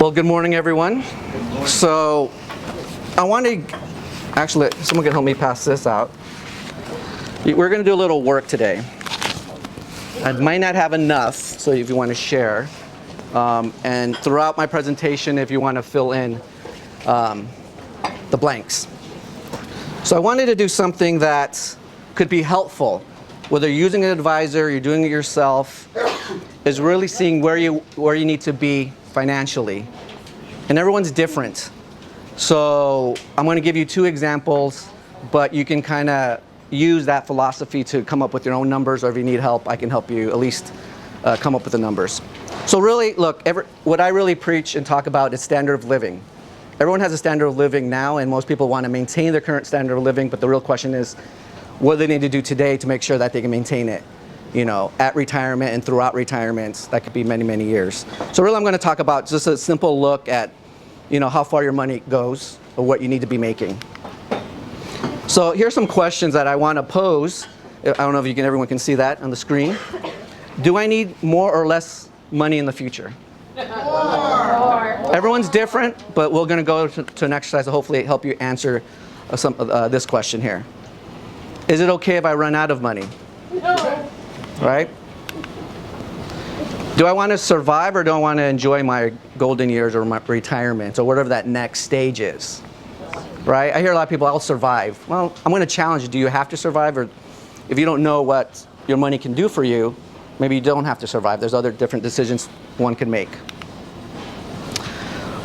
Well, good morning, everyone. So, I want to, actually, someone can help me pass this out. We're going to do a little work today. I might not have enough, so if you want to share. And throughout my presentation, if you want to fill in the blanks. So I wanted to do something that could be helpful, whether you're using an advisor, you're doing it yourself, is really seeing where you need to be financially. And everyone's different. So I'm going to give you two examples, but you can kind of use that philosophy to come up with your own numbers, or if you need help, I can help you at least come up with the numbers. So really, look, what I really preach and talk about is standard of living. Everyone has a standard of living now, and most people want to maintain their current standard of living, but the real question is, what do they need to do today to make sure that they can maintain it, you know, at retirement and throughout retirement? That could be many, many years. So really I'm going to talk about just a simple look at, you know, how far your money goes or what you need to be making. So here's some questions that I want to pose. I don't know if everyone can see that on the screen. Do I need more or less money in the future? More. Everyone's different, but we're going to go to an exercise to hopefully help you answer this question here. Is it okay if I run out of money? No. Right? Do I want to survive, or do I want to enjoy my golden years or my retirement or whatever that next stage is? Right? I hear a lot of people, I'll survive. Well, I'm going to challenge you. Do you have to survive? Or if you don't know what your money can do for you, maybe you don't have to survive. There's other different decisions one can make.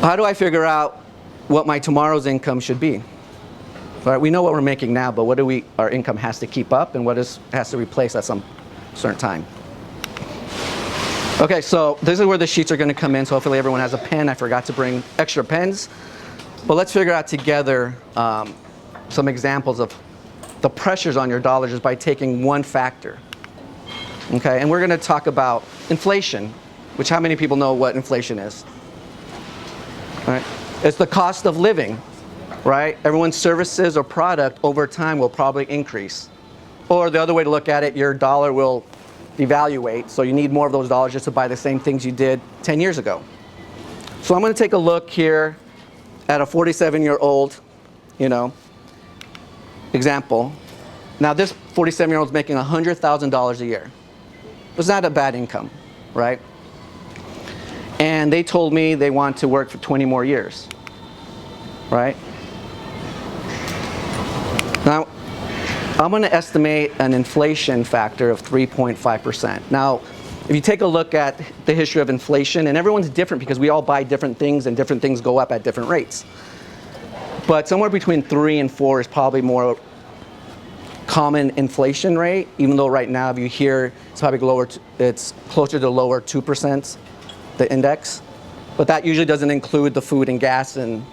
How do I figure out what my tomorrow's income should be? Right? We know what we're making now, but what our income has to keep up, and what has to replace at some certain time. Okay, so this is where the sheets are going to come in, so hopefully everyone has a pen. I forgot to bring extra pens. But let's figure out together some examples of the pressures on your dollar just by taking one factor. Okay, and we're going to talk about inflation, which how many people know what inflation is? Right? It's the cost of living, right? Everyone's services or product over time will probably increase. Or the other way to look at it, your dollar will devaluate, so you need more of those dollars just to buy the same things you did 10 years ago. So I'm going to take a look here at a 47-year-old, example. Now this 47-year-old is making $100,000 a year. It's not a bad income, right? And they told me they want to work for 20 more years, right? Now, I'm going to estimate an inflation factor of 3.5%. Now, if you take a look at the history of inflation, and everyone's different because we all buy different things and different things go up at different rates. But somewhere between 3 and 4 is probably more common inflation rate, even though right now if you hear it's probably lower, it's closer to lower 2%, the index. But that usually doesn't include the food and gas, and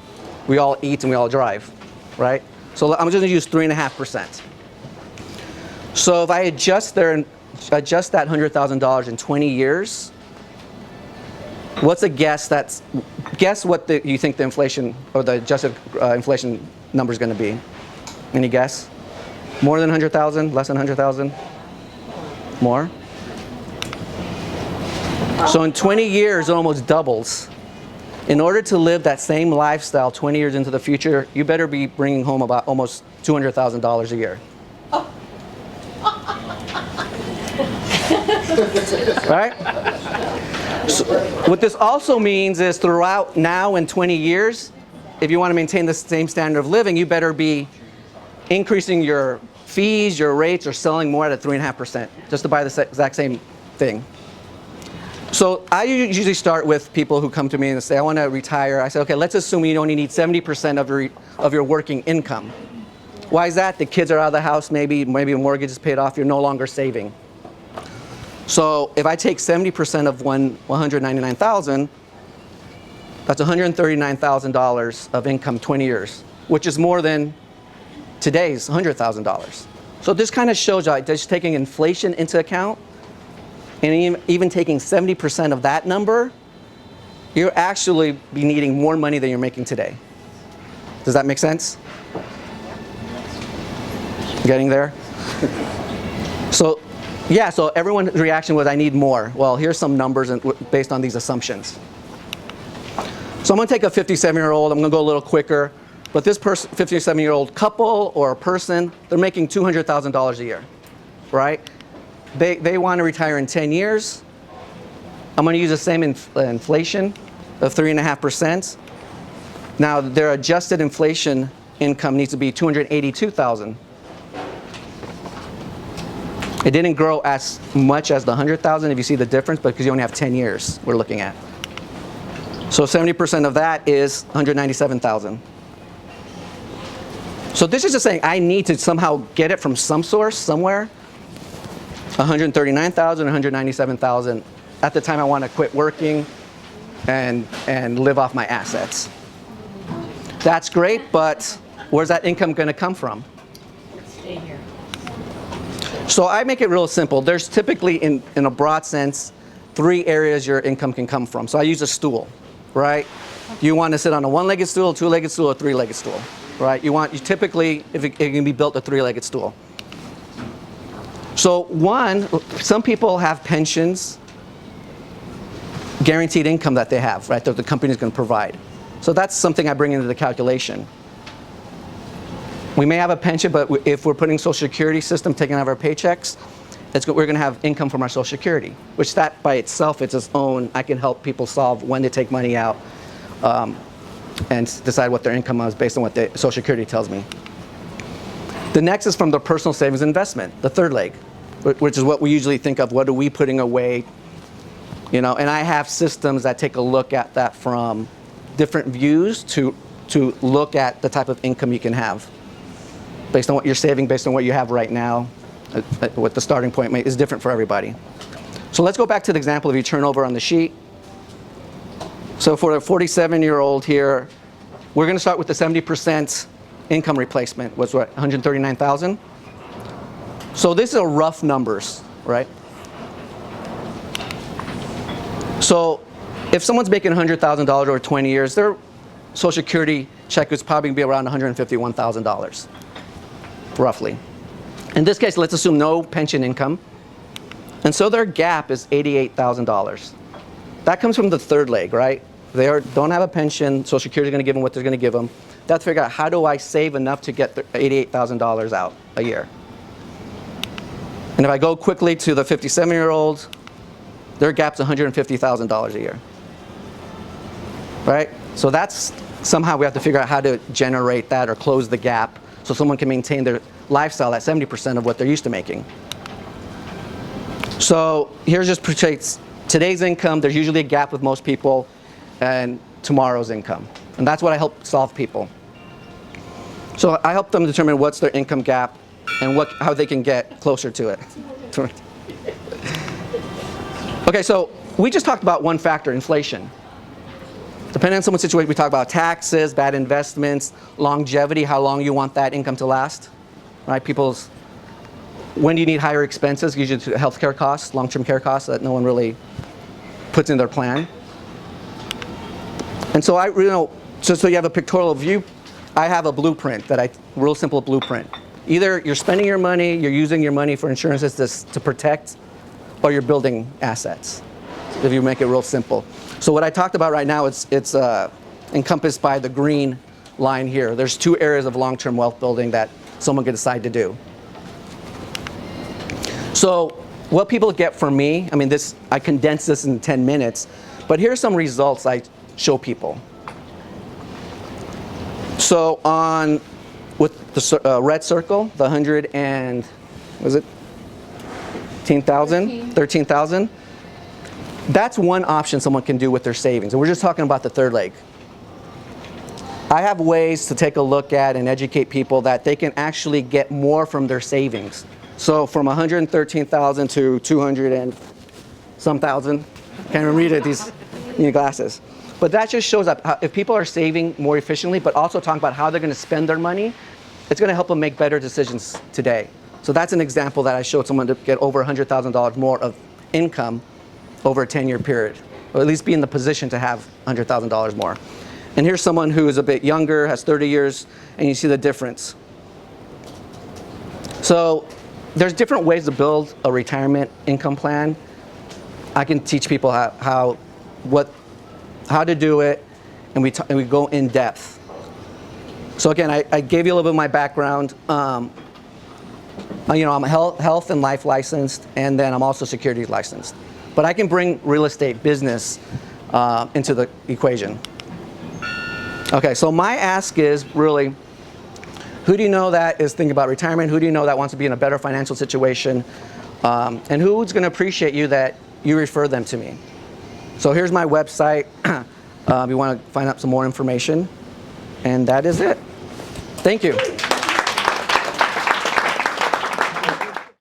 we all eat and we all drive, right? So I'm just going to use 3.5%. So if I adjust that $100,000 in 20 years, what's a guess guess what you think the inflation or the adjusted inflation number is going to be? Any guess? More than 100,000? Less than 100,000? More? So in 20 years, it almost doubles. In order to live that same lifestyle 20 years into the future, you better be bringing home about almost $200,000 a year. Right? So what this also means is throughout now and 20 years, if you want to maintain the same standard of living, you better be increasing your fees, your rates, or selling more at 3.5% just to buy the exact same thing. So I usually start with people who come to me and say, I want to retire. I say, okay, let's assume you only need 70% of your working income. Why is that? The kids are out of the house, maybe a mortgage is paid off, you're no longer saving. So if I take 70% of $199,000, that's $139,000 of income 20 years, which is more than today's $100,000. So this kind of shows you just taking inflation into account, and even taking 70% of that number, you'll actually be needing more money than you're making today. Does that make sense? Getting there? So Yeah, so everyone's reaction was, I need more. Well, here's some numbers based on these assumptions. So I'm going to take a 57-year-old. I'm going to go a little quicker. But this person, 57-year-old couple or a person, they're making $200,000 a year, right? They want to retire in 10 years. I'm going to use the same inflation of 3.5%. Now, their adjusted inflation income needs to be $282,000. It didn't grow as much as the $100,000 if you see the difference, but because you only have 10 years we're looking at. So 70% of that is $197,000. So this is just saying I need to somehow get it from some source, somewhere. $139,000, $197,000. At the time I want to quit working and live off my assets. That's great, but where's that income going to come from? Stay here. So I make it real simple. There's typically, in a broad sense, 3 areas your income can come from. So I use a stool, right? You want to sit on a 1-legged stool, a 2-legged stool, a 3-legged stool, right? You typically, if it can be built, a 3-legged stool. So some people have pensions, guaranteed income that they have, right, that the company's going to provide. So that's something I bring into the calculation. We may have a pension, but if we're putting Social Security system, taking out of our paychecks, we're going to have income from our Social Security, which that by itself, it's its own. I can help people solve when to take money out and decide what their income is based on what the Social Security tells me. The next is from the personal savings investment, the third leg, which is what we usually think of. What are we putting away? You know, and I have systems that take a look at that from different views to look at the type of income you can have based on what you're saving, based on what you have right now. What the starting point is different for everybody. So let's go back to the example if you turn over on the sheet. So for a 47-year-old here, we're going to start with the 70% income replacement, was what, $139,000? So this is a rough numbers, right? So if someone's making $100,000 over 20 years, their Social Security check is probably going to be around $151,000, roughly. In this case, let's assume no pension income. And so their gap is $88,000. That comes from the third leg, right? They don't have a pension. Social Security is going to give them what they're going to give them. They have to figure out, how do I save enough to get $88,000 out a year? And if I go quickly to the 57-year-old, their gap's $150,000 a year, right? So that's somehow we have to figure out how to generate that or close the gap so someone can maintain their lifestyle at 70% of what they're used to making. So here's just today's income. There's usually a gap with most people, and tomorrow's income. And that's what I help solve people. So I help them determine what's their income gap and how they can get closer to it. Okay, so we just talked about one factor, inflation. Depending on someone's situation, we talk about taxes, bad investments, longevity, how long you want that income to last, right? When do you need higher expenses? Usually healthcare costs, long-term care costs that no one really puts in their plan. And so just so you have a pictorial view, I have a blueprint real simple blueprint. Either you're spending your money, you're using your money for insurances to protect, or you're building assets, if you make it real simple. So what I talked about right now, it's encompassed by the green line here. There's 2 areas of long-term wealth building that someone could decide to do. So what people get from me, I condensed this in 10 minutes, but here's some results I show people. So with the red circle, the 13,000. That's one option someone can do with their savings. And we're just talking about the third leg. I have ways to take a look at and educate people that they can actually get more from their savings. So from 113,000 to 200 and some thousand. Can't even read it, these glasses. But that just shows up how, if people are saving more efficiently, but also talking about how they're going to spend their money, it's going to help them make better decisions today. So that's an example that I showed someone to get over $100,000 more of income over a 10-year period, or at least be in the position to have $100,000 more. And here's someone who is a bit younger, has 30 years, and you see the difference. So there's different ways to build a retirement income plan. I can teach people how to do it, and we go in depth. So again, I gave you a little bit of my background. I'm a health and life licensed, and then I'm also securities licensed. But I can bring real estate business into the equation. Okay, so my ask is really, who do you know that is thinking about retirement? Who do you know that wants to be in a better financial situation? And who's going to appreciate you that you refer them to me? So here's my website. If you want to find out some more information. And that is it. Thank you.